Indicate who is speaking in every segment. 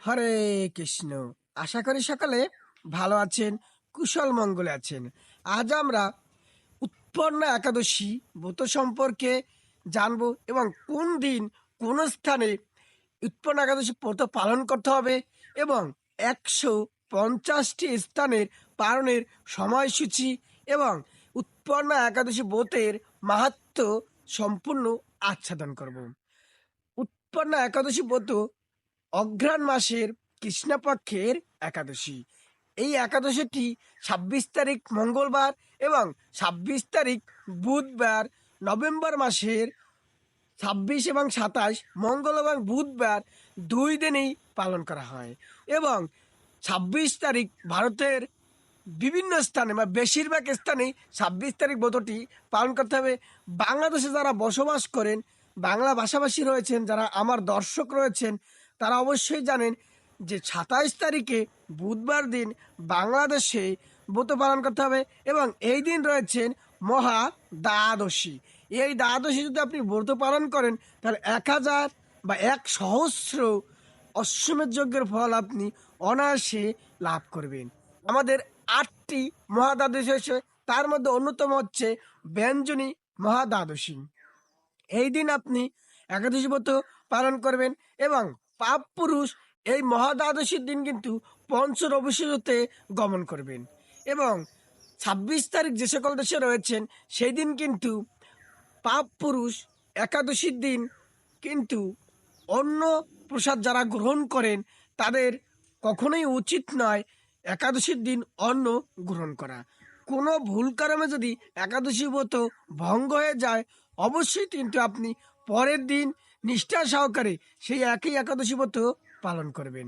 Speaker 1: হরে কৃষ্ণ। আশা করি সকলে ভালো আছেন, কুশল মঙ্গলে আছেন। আজ আমরা উৎপন্না একাদশী ব্রত সম্পর্কে জানবো এবং কোন দিন কোন স্থানে উৎপন্না একাদশী ব্রত পালন করতে হবে এবং 150টি স্থানের পালনের সময়সূচি এবং উৎপন্না একাদশী ব্রতের মাহাত্ম্য সম্পূর্ণ আচ্ছাদন করব। উৎপন্না একাদশী ব্রত অঘ্রাণ মাসের কৃষ্ণপক্ষের একাদশী। এই একাদশীটি 26 তারিখ মঙ্গলবার এবং 26 তারিখ বুধবার, নভেম্বর মাসের 26 এবং 27 মঙ্গল এবং বুধবার 2 দিনেই পালন করা হয় এবং 26 তারিখ ভারতের বিভিন্ন স্থানে বা বেশিরভাগ স্থানেই 26 তারিখ ব্রতটি পালন করতে হবে। বাংলাদেশে যারা বসবাস করেন, বাংলা ভাষাভাষী রয়েছেন, যারা আমার দর্শক রয়েছেন, তারা অবশ্যই জানেন যে 27 তারিখে বুধবার দিন বাংলাদেশে ব্রত পালন করতে হবে এবং এই দিন রয়েছেন মহা দ্বাদশী। এই দ্বাদশী যদি আপনি ব্রত পালন করেন তাহলে 1000 বা 1,000 অশ্বমেধ যজ্ঞের ফল আপনি অনায়াসে লাভ করবেন। আমাদের 8টি মহাদ্বাদশী হয়েছে, তার মধ্যে অন্যতম হচ্ছে ব্যঞ্জনী মহাদ্বাদশী। এই দিন আপনি একাদশী ব্রত পালন করবেন এবং পাপ পুরুষ এই মহাদ্বাদশীর দিন কিন্তু পঞ্চরবিশুতে গমন করবেন এবং 26 তারিখ যে সকল দেশে রয়েছেন সেই দিন কিন্তু পাপ পুরুষ একাদশীর দিন কিন্তু অন্য প্রসাদ যারা গ্রহণ করেন তাদের কখনোই উচিত নয় একাদশীর দিন অন্ন গ্রহণ করা। কোনো ভুল কারণে যদি একাদশী ব্রত ভঙ্গ হয়ে যায় অবশ্যই কিন্তু আপনি পরের দিন নিষ্ঠা সহকারে সেই একই একাদশী ব্রত পালন করবেন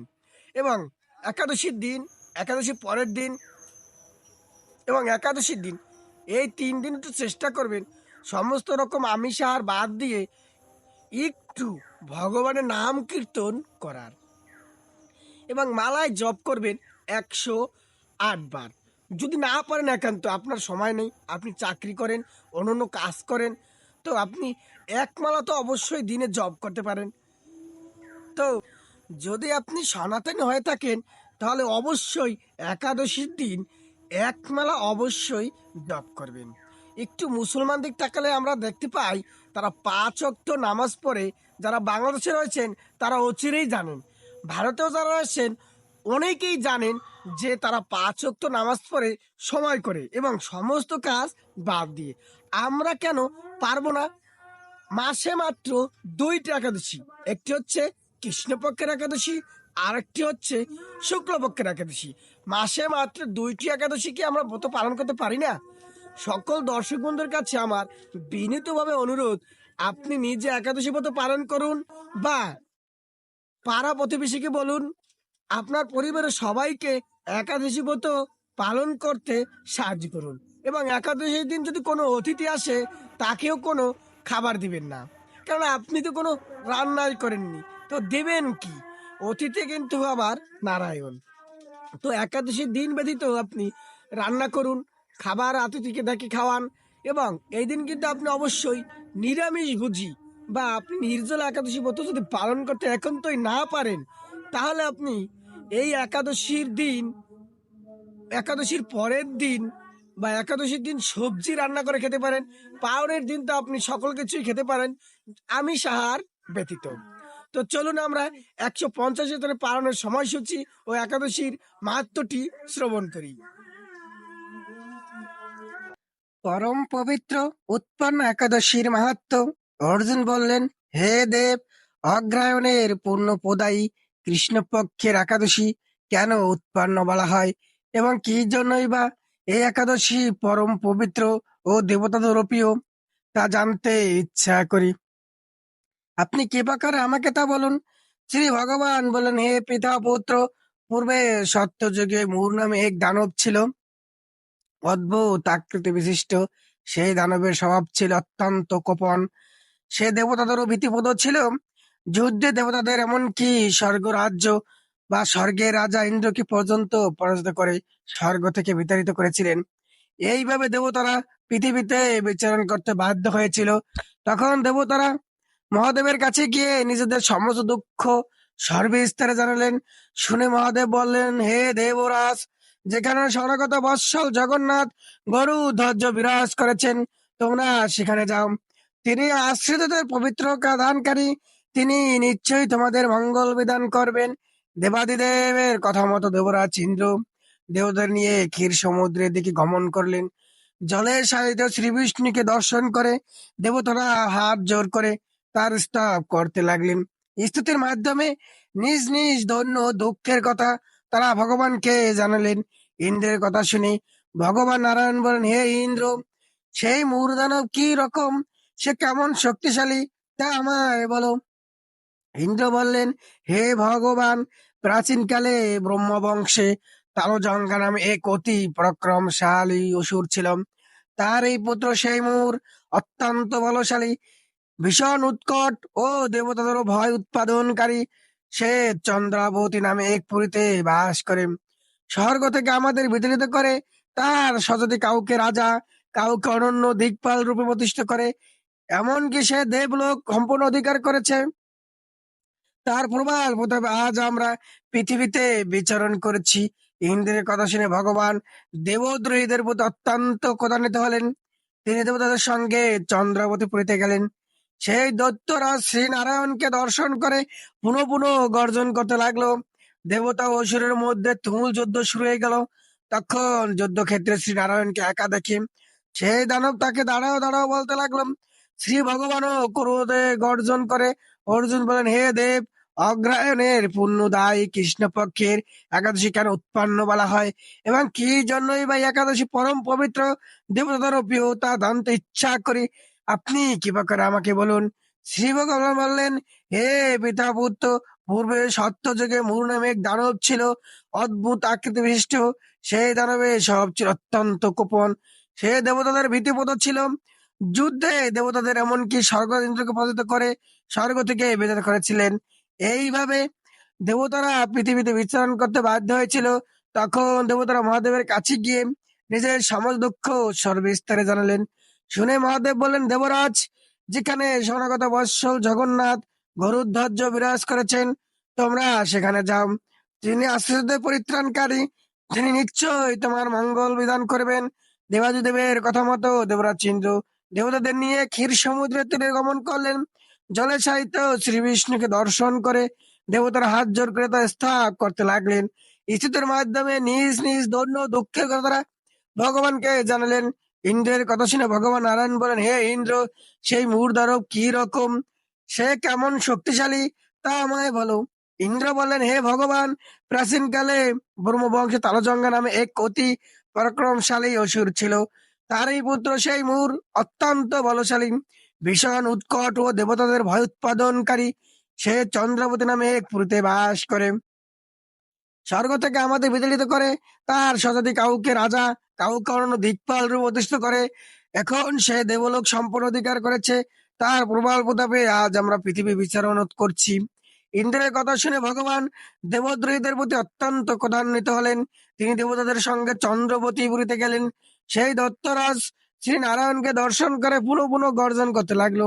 Speaker 1: এবং একাদশীর দিন, একাদশীর পরের দিন এবং একাদশীর দিন এই 3 দিন একটু চেষ্টা করবেন সমস্ত রকম আমিষ আহার বাদ দিয়ে একটু ভগবানের নাম কীর্তন করার এবং মালায় জপ করবেন 108 বার। যদি না পারেন, একান্ত আপনার সময় নেই, আপনি চাকরি করেন, অন্য কাজ করেন, তো আপনি এক মালা তো অবশ্যই দিনে জপ করতে পারেন। তো যদি আপনি সনাতন হয়ে থাকেন তাহলে অবশ্যই একাদশীর দিন এক মালা অবশ্যই জপ করবেন। একটু মুসলমান দিক তাকালে আমরা দেখতে পাই তারা 5 ওয়াক্ত নামাজ পড়ে। যারা বাংলাদেশে রয়েছেন তারা অচিরেই জানেন, ভারতেও যারা রয়েছেন অনেকেই জানেন যে তারা 5 ওয়াক্ত নামাজ পড়ে সময় করে এবং সমস্ত কাজ বাদ দিয়ে। আমরা কেন পারবো না? মাসে মাত্র 2টি একাদশী, একটি হচ্ছে কৃষ্ণপক্ষের একাদশী, আরেকটি হচ্ছে শুক্লপক্ষের একাদশী। মাসে মাত্র 2টি একাদশী কি আমরা ব্রত পালন করতে পারি না? সকল দর্শক বন্ধুর কাছে আমার বিনীতভাবে অনুরোধ, আপনি নিজে একাদশী ব্রত পালন করুন বা পাড়া প্রতিবেশীকে বলুন, আপনার পরিবারের সবাইকে একাদশী ব্রত পালন করতে সাহায্য করুন এবং একাদশীর দিন যদি কোনো অতিথি আসে তাকেও কোনো খাবার দিবেন না, কারণ আপনি তো কোনো রান্নাই করেননি, তো দেবেন কি? অতিথি কিন্তু আবার নারায়ণ। তো একাদশীর দিন ব্যতীত আপনি রান্না করুন, খাবার অতিথিকে দেখে খাওয়ান এবং এই দিন কিন্তু আপনি অবশ্যই নিরামিষ ভুজি বা আপনি নির্জলা একাদশী ব্রত যদি পালন করতে একান্তই না পারেন তাহলে আপনি এই একাদশীর দিন, একাদশীর পরের দিন বা একাদশীর দিন সবজি রান্না করে খেতে পারেন। পালনের দিন তো আপনি সকল কিছুই খেতে পারেন আমিষ আহার ব্যতীত। তো চলুন আমরা 150 দিনের পালনের সময়সূচি ও একাদশীর মাহাত্ম্যটি শ্রবণ করি। পরম পবিত্র উৎপন্ন একাদশীর মাহাত্ম্য। অর্জুন বললেন, হে দেব, অগ্রায়ণের পূর্ণ প্রদায়ী কৃষ্ণপক্ষের একাদশী কেন উৎপন্ন বলা হয় এবং কি জন্যই বা এই একাদশী পরম পবিত্র ও দেবতাদের প্রিয় তা জানতে ইচ্ছা করি। আপনি কৃপা করে আমাকে তা বলুন। শ্রী ভগবান বলেন, হে পিতা পুত্র, পূর্বে সত্যযুগে মূর নামে এক দানব ছিল, অদ্ভুত আকৃতি বিশিষ্ট। সেই দানবের স্বভাব ছিল অত্যন্ত কোপন। সে দেবতাদেরও ভীতিপ্রদ ছিল। যুদ্ধে দেবতাদের এমনকি স্বর্গরাজ্য বা স্বর্গের রাজা ইন্দ্রকে পর্যন্ত পরাজিত করে স্বর্গ থেকে বিতাড়িত করেছিলেন। এইভাবে দেবতারা পৃথিবীতে বিচরণ করতে বাধ্য হয়েছিল। তখন দেবতারা মহাদেবের কাছে গিয়ে নিজেদের সমস্ত দুঃখ সর্বস্তরে জানালেন। শুনে মহাদেব বললেন, হে দেবরাজ, যেখানে স্বর্গত বৎসল জগন্নাথ গরু ধ্বজ বিরাজ করেছেন, তোমরা সেখানে যাও। তিনি আশ্রিতদের পবিত্র দানকারী, তিনি নিশ্চয়ই তোমাদের মঙ্গল বিধান করবেন। দেবাদিদেবের কথা মতো দেবরাজ ইন্দ্র দেবদের নিয়ে ক্ষীর সমুদ্রের দিকে গমন করলেন। জলে সাহিত্য শ্রী বিষ্ণুকে দর্শন করে দেবতারা হাত জোর করে তার স্তব করতে লাগলেন। স্তুতির মাধ্যমে নিজ নিজ ধন্য দুঃখের কথা তারা ভগবানকে জানালেন। ইন্দ্রের কথা শুনে ভগবান নারায়ণ বলেন, হে ইন্দ্র, সেই মূর্দানব কি রকম, সে কেমন শক্তিশালী, তা আমায় বলো। ইন্দ্র বললেন, হে ভগবান, প্রাচীনকালে ব্রহ্মবংশে তালজঙ্ঘা নামে এক অতি পরাক্রমশালী অসুর ছিল। তার এই পুত্র সেই মূর অত্যন্ত বলশালী, ভীষণ উৎকট ও দেবতাদেরও ভয় উৎপাদনকারী। সে চন্দ্রাবতী নামে এক পুরীতে বাস করে। স্বর্গ থেকে আমাদের বিতাড়িত করে তার সততি কাউকে রাজা, কাউকে অনন্য দিকপাল রূপে প্রতিষ্ঠা করে। এমনকি সে দেবলোক সম্পূর্ণ অধিকার করেছে। তার প্রবাল প্রতাপে আজ আমরা পৃথিবীতে বিচরণ করেছি। ইন্দ্রের কথা শুনে ভগবান দেবদ্রোহীদের প্রতি অত্যন্ত ক্রোধান্বিত হলেন। তিনি দেবতাদের সঙ্গে চন্দ্রাবতী পুরীতে গেলেন। সেই দৈত্যরাজ শ্রী নারায়ণকে দর্শন করে পুনঃ পুনঃ গর্জন করতে লাগলো। দেবতা ও অসুরের মধ্যে তুমুল যুদ্ধ শুরু হয়ে গেল। তখন যুদ্ধক্ষেত্রে শ্রী নারায়ণকে একা দেখে সেই দানব তাকে দাঁড়াও দাঁড়াও বলতে লাগলো। শ্রী ভগবানও ক্রোধে গর্জন করে। অর্জুন বলেন, হে দেব, অগ্রহায়ণের পুণ্যদায়ী কৃষ্ণপক্ষের একাদশী কেন উৎপন্ন বলা হয়, এবং কি জন্যই বা একাদশী পরম পবিত্র দেবতারও প্রিয়, তা জানতে ইচ্ছা করি। আপনি কৃপা করে আমাকে বলুন। শ্রী ভগবান বললেন, হে পিতা পুত্র, পূর্বে সত্য যুগে মূর নামে এক দানব ছিল, অদ্ভুত আকৃতি বিশিষ্ট। সেই দানবে সব ছিল অত্যন্ত কোপন। সে দেবতাদের ভীতিপ্রদ ছিল। যুদ্ধে দেবতাদের এমনকি স্বর্গ ইন্দ্রকে পরাজিত করে স্বর্গ থেকে বিতাড়িত করেছিলেন। এইভাবে দেবতারা পৃথিবীতে বিচরণ করতে বাধ্য হয়েছিল। তখন দেবতারা মহাদেবের কাছে গিয়ে নিজের সমস্ত দুঃখ সর্বস্তরে জানালেন। শুনে মহাদেব বললেন, দেবরাজ, যেখানে সনাগত বৎসল জগন্নাথ গরুধ্বজ বিরাজ করেছেন, তোমরা সেখানে যাও। তিনি আশ্রিতদের পরিত্রাণকারী, তিনি নিশ্চয়ই তোমার মঙ্গল বিধান করবেন। দেবাদিদেবের কথা মতো দেবরাজ ইন্দ্র দেবতাদের নিয়ে ক্ষীর সমুদ্রের তীরে গমন করলেন। জলে সাহিত্য শ্রী বিষ্ণুকে দর্শন করে দেবতারা হাত জোর করে তা স্তব করতে লাগলেন। স্তুতির মাধ্যমে নিজ নিজ ধন্য দুঃখের কথা ভগবানকে জানালেন। ইন্দ্রের কথা শুনে ভগবান নারায়ণ বলেন, হে ইন্দ্র, সেই মূর্ধারব কি রকম, সে কেমন শক্তিশালী, তা আমায় বলো। ইন্দ্র বললেন, হে ভগবান, প্রাচীনকালে ব্রহ্মবংশে তালজঙ্ঘা নামে এক অতি পরাক্রমশালী অসুর ছিল। তার এই পুত্র সেই মূর অত্যন্ত বলশালী, ভীষণ উৎকট ও দেবতাদের ভয় উৎপাদনকারী। সে চন্দ্রাবতী নামে এক পুরীতে বাস করে। স্বর্গ থেকে আমাদের বিতাড়িত করে তার সততি কাউকে রাজা, কাউকে অন্য দিকপাল রূপ অধিষ্ঠিত করে। এখন সে দেবলোক সম্পূর্ণ অধিকার করেছে। তার প্রবল প্রতাপে আজ আমরা পৃথিবী বিচরণ করছি। ইন্দ্রের কথা শুনে ভগবান দেবদ্রোহীদের প্রতি অত্যন্ত ক্রোধান্বিত হলেন। তিনি দেবতাদের সঙ্গে চন্দ্রবতী পুরীতে গেলেন। সেই দত্তরাজ শ্রী নারায়ণকে দর্শন করে পুনঃ পুনঃ গর্জন করতে লাগলো।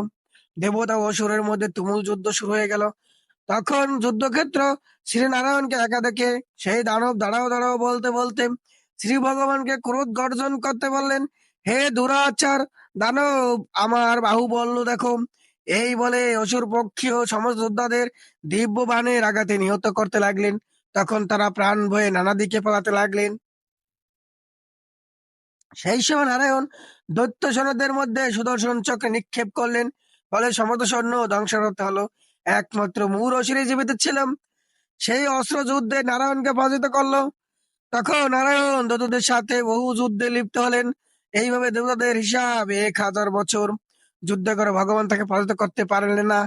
Speaker 1: দেবতা ও অসুরের মধ্যে তুমুল যুদ্ধ শুরু হয়ে গেল। তখন যুদ্ধক্ষেত্র শ্রী নারায়ণকে একা দেখে সেই দানব দাঁড়াও দাঁড়াও বলতে বলতে শ্রী ভগবানকে ক্রোধ গর্জন করতে বললেন, হে দুরাচার দানব, আমার বাহুবল্য দেখো। এই বলে অসুর পক্ষীয় সমস্ত যোদ্ধাদের দিব্য বাণের আঘাতে নিহত করতে লাগলেন। তখন তারা প্রাণ ভয়ে নানা দিকে পালাতে লাগলেন। সেই সময় নারায়ণ দৈত্য সৈন্যদের মধ্যে সুদর্শন চক্রে নিক্ষেপ করলেন। ফলে সমস্ত সৈন্য ধ্বংসপ্রাপ্ত হলো। একমাত্র মূর অসুরই জীবিত ছিলাম। সেই অস্ত্র যুদ্ধে নারায়ণকে পরাজিত করলো। তখন নারায়ণ দৈত্যদের সাথে বহু যুদ্ধে লিপ্ত হলেন। এইভাবে দেবতাদের হিসাব 1000 বছর যুদ্ধ করে ভগবান তাকে পরাজিত করতে পারলেন না।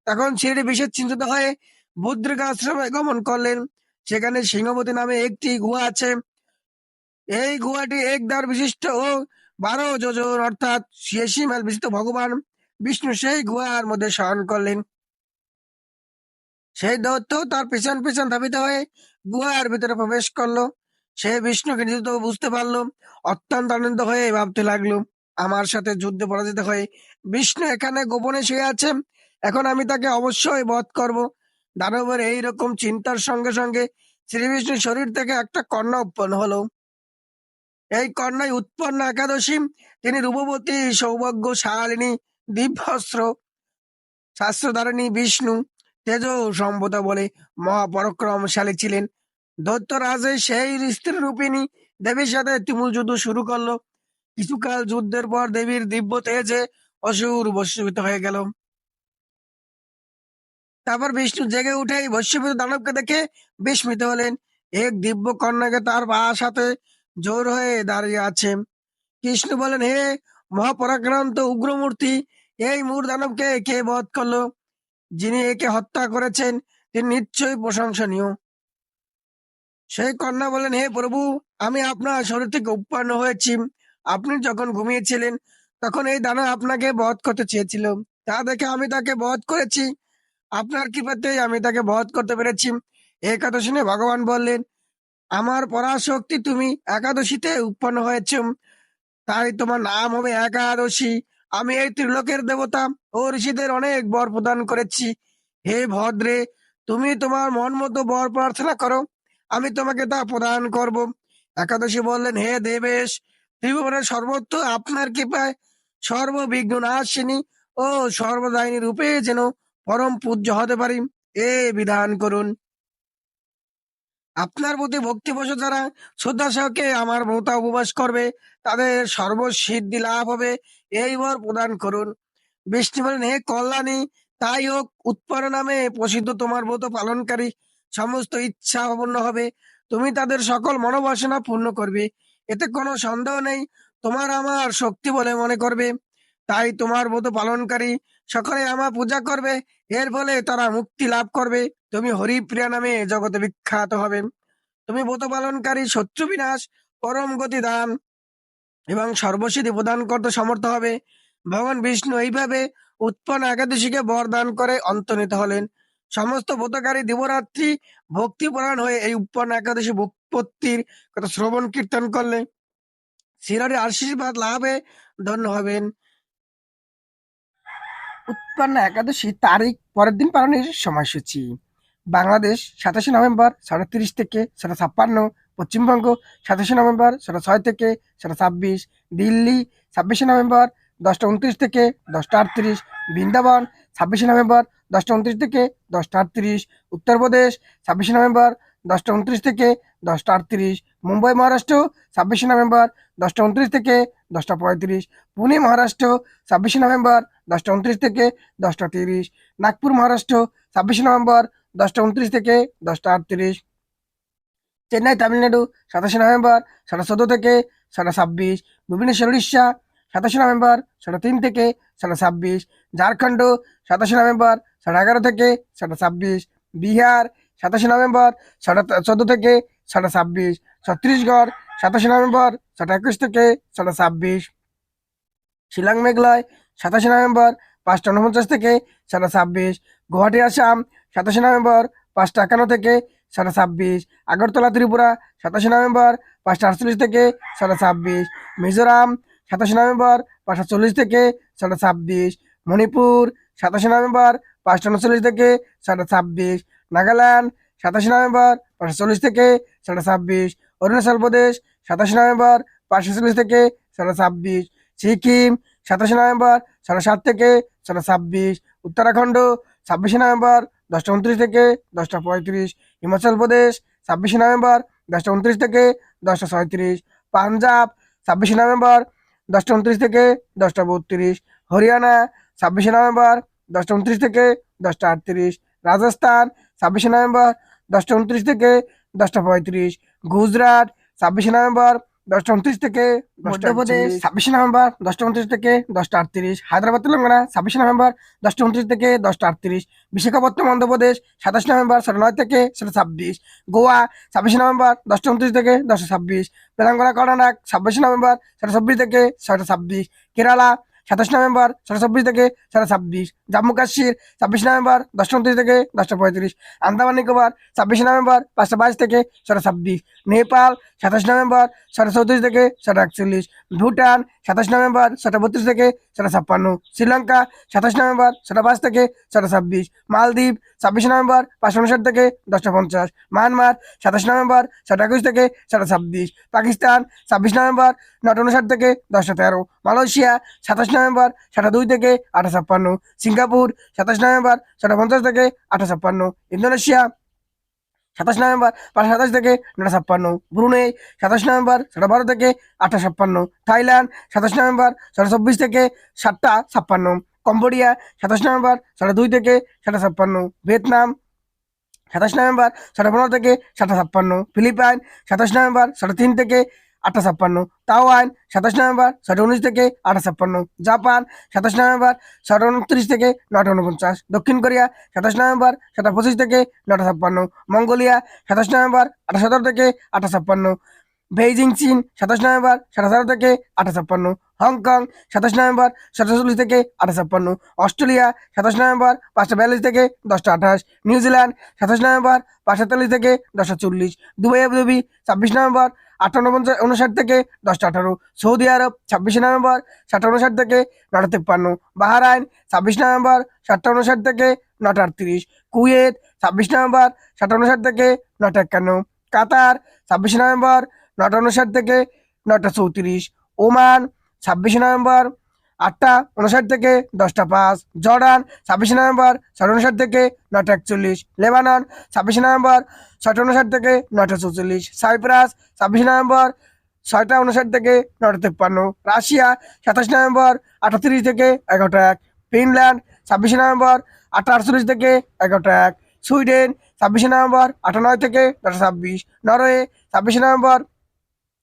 Speaker 1: তখন ছেড়ে বিশেষ চিন্তিত হয়ে বুদ্রিক আশ্রমে গমন করলেন। সেখানে সিংহবতী নামে একটি গুহা আছে। এই গুহাটি এক দ্বার বিশিষ্ট ও 12 যোজন অর্থাৎ 86 মাইল বিশিষ্ট। ভগবান বিষ্ণু সেই গুহার মধ্যে শয়ন করলেন। সেই দৈত্য তার পিছন পিছন ধাবিত হয়ে গুহার ভিতরে প্রবেশ করলো। সে বিষ্ণুকে নিজে বুঝতে পারলো। অত্যন্ত আনন্দ হয়ে ভাবতে লাগলো, আমার সাথে যুদ্ধে পরাজিত হয়ে বিষ্ণু এখানে গোপনে শুয়ে আছে। এখন আমি তাকে অবশ্যই বধ করব। দানবের এইরকম চিন্তার সঙ্গে সঙ্গে শ্রীবিষ্ণুর শরীর থেকে একটা কন্যা উৎপন্ন হলো। এই কন্যাই উৎপন্ন একাদশী। তিনি রূপবতী, সৌভাগ্যশালিনী, দিব্যস্ত্র শাস্ত্রধারিণী, বিষ্ণু তেজ সম্ভূতা বলে মহাপরাক্রমশালী ছিলেন। দৈত্যরাজে সেই স্ত্রী রূপিণী দেবীর সাথে তুমুল যুদ্ধ শুরু করলো। কিছুকাল যুদ্ধের পর দেবীর দিব্য তেজে অসুর বশীভূত হয়ে গেল। তারপর বিষ্ণু জেগে উঠে এই বশীভূত দানবকে দেখে বিস্মিত হলেন। এক দিব্য কন্যাকে তার সাথে জোর হয়ে দাঁড়িয়ে আছে। কৃষ্ণ বলেন, হে মহাপরাক্রান্ত উগ্রমূর্তি, এই মূর দানবকে কে বধ করলো? যিনি একে হত্যা করেছেন তিনি নিশ্চয়ই প্রশংসনীয়। সেই কন্যা বলেন, হে প্রভু, আমি আপনার শরীর থেকে উৎপন্ন হয়েছি। আপনি যখন ঘুমিয়েছিলেন তখন এই দানব আপনাকে বধ করতে চেয়েছিল। তা দেখে আমি তাকে বধ করেছি। আপনার কৃপাতেই আমি তাকে বধ করতে পেরেছি। এই কথা শুনে ভগবান বললেন, আমার পরাশক্তি, তুমি একাদশীতে উৎপন্ন হয়েছ, তাই তোমার নাম হবে একাদশী। আমি এই ত্রিলোকের দেবতা ও ঋষিদের অনেক বর প্রদান করেছি। হে ভদ্রে, তুমি তোমার মন মতো বর প্রার্থনা করো, আমি তোমাকে তা প্রদান করব। একাদশী বললেন, হে দেবেশ, ত্রিভুবনের সর্বত্র আপনার কৃপায় সর্ববিঘ্ন নাশিনী ও সর্বদায়িনী রূপে যেন পরম পূজ্য হতে পারি, এ বিধান করুন। আপনার প্রতি ভক্তিবশত যারা শ্রদ্ধা সহকে আমার ব্রত উপবাস করবে তাদের সর্বসিদ্ধি লাভ হবে, এই বর প্রদান করুন। বিষ্ণু বলেন, হে কল্যাণী, তাই হোক। উৎপন্ন নামে প্রসিদ্ধ তোমার ব্রত পালনকারী সমস্ত ইচ্ছা পূর্ণ হবে। তুমি তাদের সকল মনোবাসনা পূর্ণ করবে, এতে কোনো সন্দেহ নেই। তোমার আমার শক্তি বলে মনে করবে, তাই তোমার ব্রত পালনকারী সকলে আমার পূজা করবে। এর ফলে তারা মুক্তি লাভ করবে। তুমি হরিপ্রিয়া নামে জগতে বিখ্যাত হবে। তুমি ব্রত পালনকারী শত্রু বিনাশ, পরম গতি দান এবং সর্বসিদ্ধি প্রদান করতে সমর্থ হবে। ভগবান বিষ্ণু এইভাবে উৎপন্ন একাদশীকে বরদান করে অন্তর্হিত হলেন। সমস্ত ব্রতকারী দিবরাত্রি ভক্তিপরায়ণ হয়ে এই উৎপন্ন একাদশী উৎপত্তির কথা শ্রবণ কীর্তন করলে শ্রীহরির আশীর্বাদ লাভে ধন্য হবেন। উৎপন্ন একাদশী তারিখ পরের দিন পালনের সময়সূচি: বাংলাদেশ 27 নভেম্বর 30 থেকে 56, পশ্চিমবঙ্গ 27 নভেম্বর 6 থেকে 26, দিল্লি 26 নভেম্বর 10টা 29 থেকে 10টা 38, বৃন্দাবন 26 নভেম্বর 10টা 29 থেকে 10টা 38, উত্তরপ্রদেশ 26 নভেম্বর 10টা 29 থেকে 10টা 38, মুম্বাই মহারাষ্ট্র 26 নভেম্বর 10টা 29 থেকে 10টা 35, পুনে মহারাষ্ট্র 26 নভেম্বর 10টা 29 থেকে 10টা 30, নাগপুর মহারাষ্ট্র 26 নভেম্বর 10টা 29 থেকে 10টা 38, চেন্নাই তামিলনাড়ু 27 নভেম্বর 14:30 থেকে 26, ভুবনেশ্বর উড়িষ্যা 27 নভেম্বর 3:30 থেকে 26, ঝাড়খণ্ড 27 নভেম্বর 11:30 থেকে 26, বিহার 27 নভেম্বর 14 থেকে 26, ছত্তিশগড় 27 নভেম্বর 21 থেকে 26, শিলং মেঘালয় 27 নভেম্বর 5টা 49 থেকে 26, গুয়াহাটি আসাম 27 নভেম্বর 5টা 51 থেকে 26, আগরতলা ত্রিপুরা 27 নভেম্বর 5টা 48 থেকে 26, মিজোরাম 27 নভেম্বর 5টা 40 থেকে 26, মণিপুর 27 নভেম্বর 5টা 39 থেকে 26, নাগাল্যান্ড 27 নভেম্বর 5টা 40 থেকে 26, অরুণাচল প্রদেশ 27 নভেম্বর 5টা 40 থেকে 26, সিকিম 27 নভেম্বর 7:30 থেকে 26, উত্তরাখণ্ড 26 নভেম্বর 10টা 29 থেকে 10টা 35, হিমাচল প্রদেশ 26 নভেম্বর 10টা 29 থেকে 10টা 37, পাঞ্জাব 26 নভেম্বর 10টা 29 থেকে 10টা 32, হরিয়ানা 26 নভেম্বর 10টা 29 থেকে 10টা 38, রাজস্থান 26 নভেম্বর 10টা 29 থেকে 10টা 35, গুজরাট 26 নভেম্বর 10টা 29 থেকে মধ্যপ্রদেশ 26 নভেম্বর 10টা 29 থেকে 10টা 38, হায়দ্রাবাদ তেলেঙ্গানা 26 নভেম্বর 10টা 29 থেকে 10টা 38, বিশাখাপত্তনম অন্ধ্রপ্রদেশ 27 নভেম্বর 9:30 থেকে 26, গোয়া 26 নভেম্বর 10টা 29 থেকে 10টা 26, তেলেঙ্গানা কর্ণাটক 26 নভেম্বর 26 থেকে 26, কেরালা 27 নভেম্বর 7:26 থেকে 7:26। জম্মু কাশ্মীর 26 নভেম্বর 10:29 থেকে 10:35। আন্দামান নিকোবর 26 নভেম্বর 5:22 থেকে 7:26। নেপাল 27 নভেম্বর 7:34 থেকে 7:41। ভুটান 27 নভেম্বর 7:32 থেকে 7:56। শ্রীলঙ্কা 27 নভেম্বর 7:05 থেকে 7:26। মালদ্বীপ 26 নভেম্বর 5:59 থেকে 10:50। মায়ানমার 27 নভেম্বর 7:21 থেকে 7:26। পাকিস্তান 26 নভেম্বর 9:59 থেকে 10:13। মালয়েশিয়া 27 নভেম্বর 7:02 থেকে 8:56। সিঙ্গাপুর 27 নভেম্বর 7:50 থেকে 8:56। ইন্দোনেশিয়া 27 নভেম্বর 5:27 থেকে 9:56। ব্রুনেই 27 নভেম্বর 12:12 থেকে 8:56। থাইল্যান্ড 27 নভেম্বর 24 থেকে 7:56। কম্বোডিয়া 27 নভেম্বর 2:30 থেকে 7:56। ভিয়েতনাম 27 নভেম্বর 15:15 থেকে 7:56। ফিলিপাইন 27 নভেম্বর 3:30 থেকে 8:56। তাইওয়ান 27 নভেম্বর 19 থেকে 8:56। জাপান 27 নভেম্বর 29 থেকে 9:49। দক্ষিণ কোরিয়া 27 নভেম্বর 25 থেকে 9:56। মঙ্গোলিয়া 27 নভেম্বর 17 থেকে 8:56। বেইজিং চীন 27 নভেম্বর 17 থেকে 8:56। হংকং 27 নভেম্বর 47 থেকে 8:56। অস্ট্রেলিয়া 27 নভেম্বর 5:42 থেকে 10:28। নিউজিল্যান্ড 27 নভেম্বর 5:43 থেকে 10:40। দুবাই আবুধাবি 26 নভেম্বর 8:59 থেকে 10:18। সৌদি আরব 26 নভেম্বর 7:59 থেকে 9:53। বাহরাইন 26 নভেম্বর 7:59 থেকে 9:38। কুয়েত 26 নভেম্বর 7:59 থেকে 9:51। কাতার 26 নভেম্বর 9:59 থেকে 9:34। ওমান 26 নভেম্বর 8:59 থেকে 10:05। জর্ডান 26 নভেম্বর 9:59 থেকে 9:41। লেবানন 26 নভেম্বর 9:59 থেকে 9:44। সাইপ্রাস 26 নভেম্বর 6:59 থেকে 9:53। রাশিয়া 27 নভেম্বর 8:30 থেকে 11:01। ফিনল্যান্ড 26 নভেম্বর 8:48 থেকে 11:01। সুইডেন 26 নভেম্বর 8:09 থেকে 10:26। নরওয়ে 26 নভেম্বর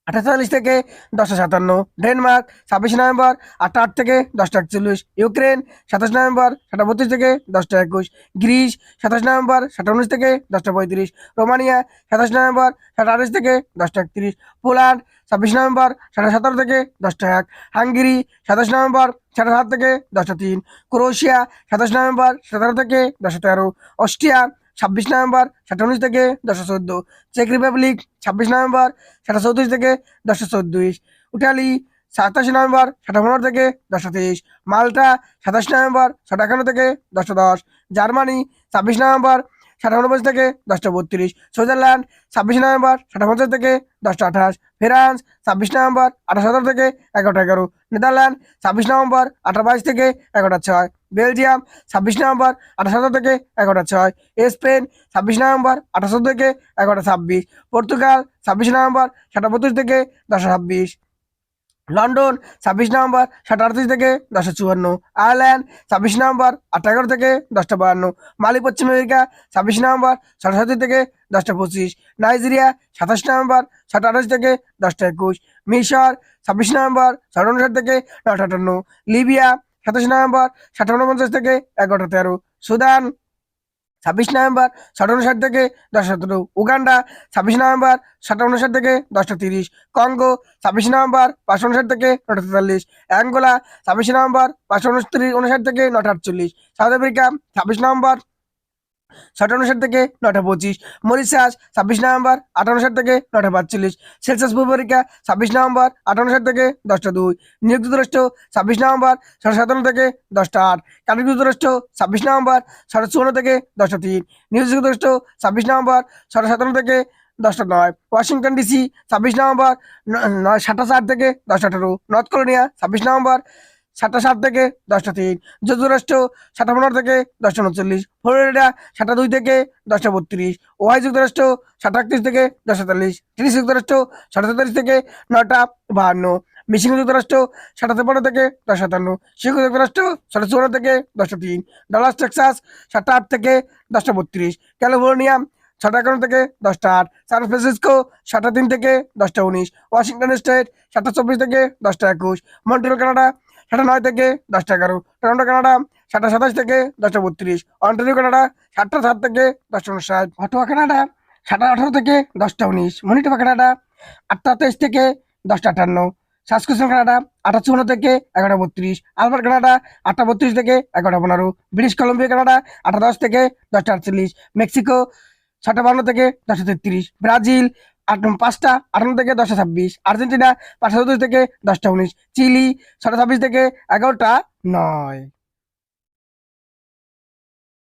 Speaker 1: 8:40 থেকে 10:57। ডেনমার্ক 26 নভেম্বর 8:08 থেকে 10:41। ইউক্রেন 27 নভেম্বর 7:32 থেকে 10:21। গ্রিস 27 নভেম্বর 7:19 থেকে 10:35। রোমানিয়া 27 নভেম্বর 7:28 থেকে 10:31। পোল্যান্ড 26 নভেম্বর 17:17 থেকে 10:01। হাঙ্গেরি 27 নভেম্বর 7:07 থেকে 10:03। ক্রোয়েশিয়া 27 নভেম্বর 17 থেকে 10:13। অস্ট্রিয়া 26 নভেম্বর 7:19 থেকে 10:14। চেক রিপাবলিক 26 নভেম্বর 7:34 থেকে 10:24। ইটালি 27 নভেম্বর 7:15 থেকে 10:23। মাল্টা 27 নভেম্বর 7:51 থেকে 10:10। জার্মানি 26 নভেম্বর 7:49 থেকে 10:32। সুইজারল্যান্ড 26 নভেম্বর 7:50 থেকে 10:28। ফ্রান্স 26 নভেম্বর 8:17 থেকে 11:11। নেদারল্যান্ড 26 নভেম্বর 8:22 থেকে 11:06। বেলজিয়াম 26 নভেম্বর 8:17 থেকে 11:06। স্পেন 26 নভেম্বর 8:17 থেকে 11:26। পর্তুগাল 26 নভেম্বর 7:32 থেকে 10:26। লন্ডন 26 নভেম্বর 7:38 থেকে 10:54। আয়ারল্যান্ড 26 নভেম্বর 8:11 থেকে 10:52। মালি পশ্চিম আমেরিকা 26 নভেম্বর 7:37 থেকে 10:25। নাইজেরিয়া 27 নভেম্বর 7:28 থেকে 10:21। মিশর 26 নভেম্বর 9:59 থেকে 9:58। লিবিয়া 27 নভেম্বর 7:49 থেকে 11:13। সুদান 26 নভেম্বর 7:59 থেকে 10:17। উগান্ডা 26 নভেম্বর 7:59 থেকে 10:30। কঙ্গো 26 নভেম্বর 5:59 থেকে 9:43। অ্যাঙ্গোলা 26 নভেম্বর 5:59 থেকে 9:48। সাউথ আফ্রিকা 26 নভেম্বর 7:59 থেকে 9:25। মরিশাস 26 নভেম্বর 8:59 থেকে 9:45। সেলসিয়াস পূর্ব আফ্রিকা 26 নভেম্বর 8:59 থেকে 10:02। নিউজিল্যান্ড যুক্তরাষ্ট্র 26 নভেম্বর 57 থেকে 10:08। কানাডা যুক্তরাষ্ট্র 26 নভেম্বর 54 থেকে 10:03। নিউজিল্যান্ড যুক্তরাষ্ট্র 26 নভেম্বর 57 থেকে 10:09। ওয়াশিংটন ডিসি 26 নভেম্বর 7:08 থেকে 10:18। নর্থ ক্যারোলিনা 26 নভেম্বর 7:07 থেকে 10:03। যুক্তরাষ্ট্র 7:15 থেকে 10:39। ফ্লোরিডা 7:02 থেকে 10:32। ওহাইও যুক্তরাষ্ট্র 7:31 থেকে 10:43। টেনেসি যুক্তরাষ্ট্র 7:43 থেকে 9:52। মিশিগান যুক্তরাষ্ট্র 7:53 থেকে 10:57। শিকাগো যুক্তরাষ্ট্র 7:54 থেকে 10:03। ডালাস টেক্সাস 7:08 থেকে 10:32। ক্যালিফোর্নিয়া 7:51 থেকে 10:08। সান ফ্রান্সিসকো 7:03 থেকে 10:19। ওয়াশিংটন স্টেট 7:24 থেকে 10:21। মন্ট্রিয়াল কানাডা 7:09 থেকে 10:11। টরন্টো কানাডা 7:27 থেকে 10:32। অন্টারিও কানাডা 7:07 থেকে 10:59। অটোয়া কানাডা 7:18 থেকে 10:19। মনিটোবা কানাডা 8:23 থেকে 10:58। সাসকুশন কানাডা 8:54 থেকে 11:32, আলবার্ট কানাডা 8:32 থেকে 11:15, ব্রিটিশ কলম্বিয়া কানাডা 8:10 থেকে 10:48, মেক্সিকো 7:52 থেকে 10:33, ব্রাজিল 5:58 থেকে 10:26, আর্জেন্টিনা 5:27 থেকে 10:19, চিলি 26:30 থেকে 11:09।